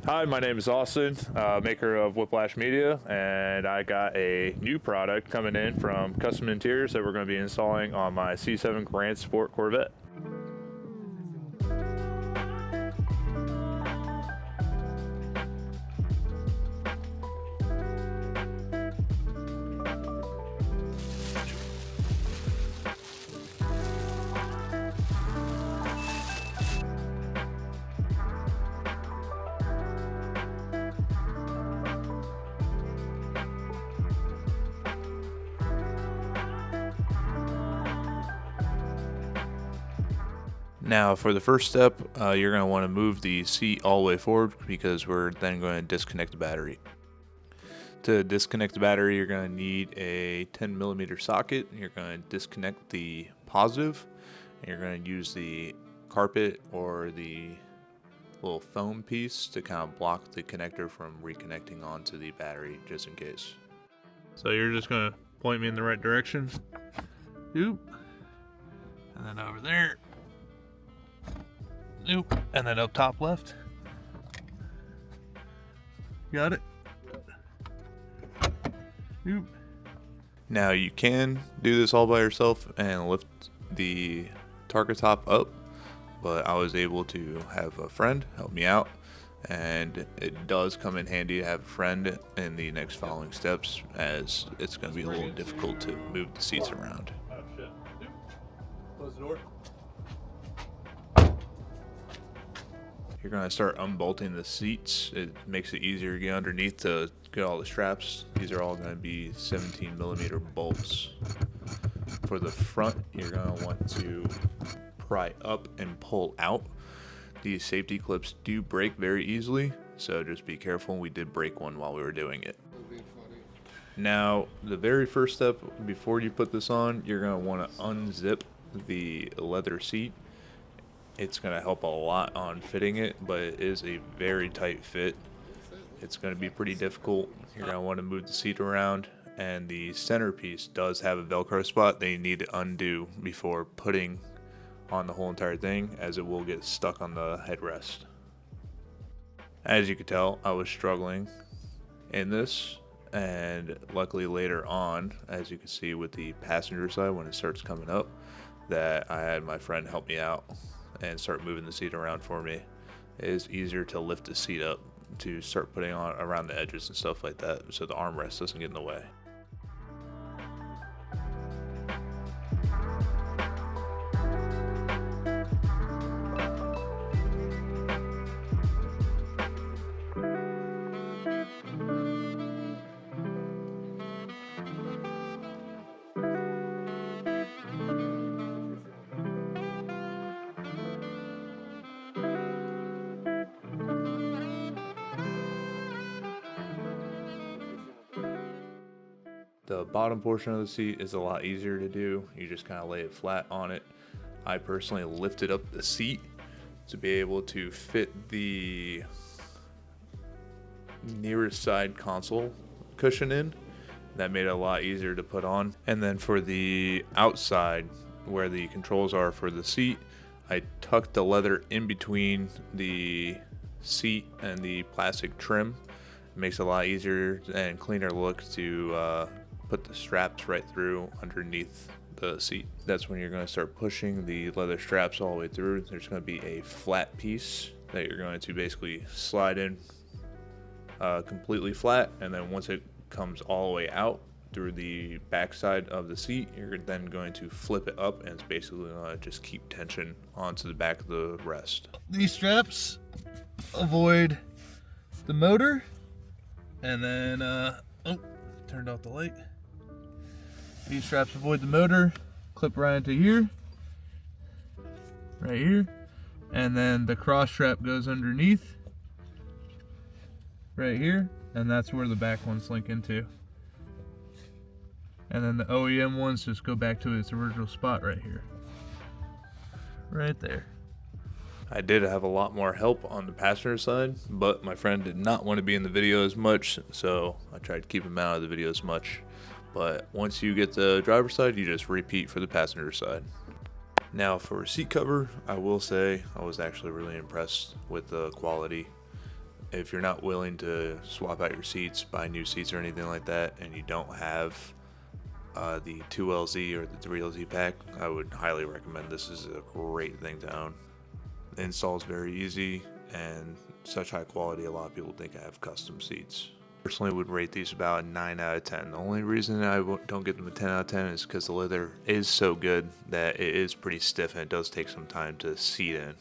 Hi, my name is Austin, maker of Whiplash Media, and I got a new product coming in from Kustom Interiors that we're going to be installing on my C7 Grand Sport Corvette. Now for the first step, you're going to want to move the seat all the way forward because we're then going to disconnect the battery. To disconnect the battery, you're going to need a 10mm socket. You're going to disconnect the positive, and you're going to use the carpet or the little foam piece to kind of block the connector from reconnecting onto the battery just in case. So you're just going to point me in the right direction. Oop. And then over there. Nope. And then up top left. Got it? Nope. Now you can do this all by yourself and lift the target top up, but I was able to have a friend help me out, and it does come in handy to have a friend in the next following steps, as it's going to be a little difficult to move the seats around. Oh shit. Close the door. You're going to start unbolting the seats. It makes it easier to get underneath to get all the straps. These are all going to be 17mm bolts. For the front, you're going to want to pry up and pull out. These safety clips do break very easily, so just be careful. We did break one while we were doing it. Now, the very first step before you put this on, you're going to want to unzip the leather seat. It's going to help a lot on fitting it, but it is a very tight fit. It's going to be pretty difficult. You're going to want to move the seat around, and the centerpiece does have a Velcro spot that you need to undo before putting on the whole entire thing, as it will get stuck on the headrest. As you can tell, I was struggling in this, and luckily later on, as you can see with the passenger side when it starts coming up, that I had my friend help me out and start moving the seat around for me. It is easier to lift the seat up to start putting on around the edges and stuff like that, so the armrest doesn't get in the way. The bottom portion of the seat is a lot easier to do. You just kind of lay it flat on it. I personally lifted up the seat to be able to fit the nearest side console cushion in. That made it a lot easier to put on. And then for the outside, where the controls are for the seat, I tucked the leather in between the seat and the plastic trim. It makes it a lot easier and cleaner look to put the straps right through underneath the seat. That's when you're going to start pushing the leather straps all the way through. There's going to be a flat piece that you're going to basically slide in completely flat, and then once it comes all the way out through the back side of the seat, you're then going to flip it up, and it's basically going to just keep tension onto the back of the rest. These straps avoid the motor, and then turned off the light. These straps avoid the motor, clip right into here, right here, and then the cross strap goes underneath, right here, and that's where the back ones link into. And then the OEM ones just go back to its original spot right here, right there. I did have a lot more help on the passenger side, but my friend did not want to be in the video as much, so I tried to keep him out of the video as much. But once you get the driver's side, you just repeat for the passenger side. Now for seat cover, I will say I was actually really impressed with the quality. If you're not willing to swap out your seats, buy new seats or anything like that, and you don't have the 2LZ or the 3LZ pack, I would highly recommend this. Is a great thing to own. The install is very easy and such high quality, a lot of people think I have custom seats. Personally would rate these about a 9 out of 10. The only reason I don't get them a 10 out of 10 is because the leather is so good that it is pretty stiff and it does take some time to seat in.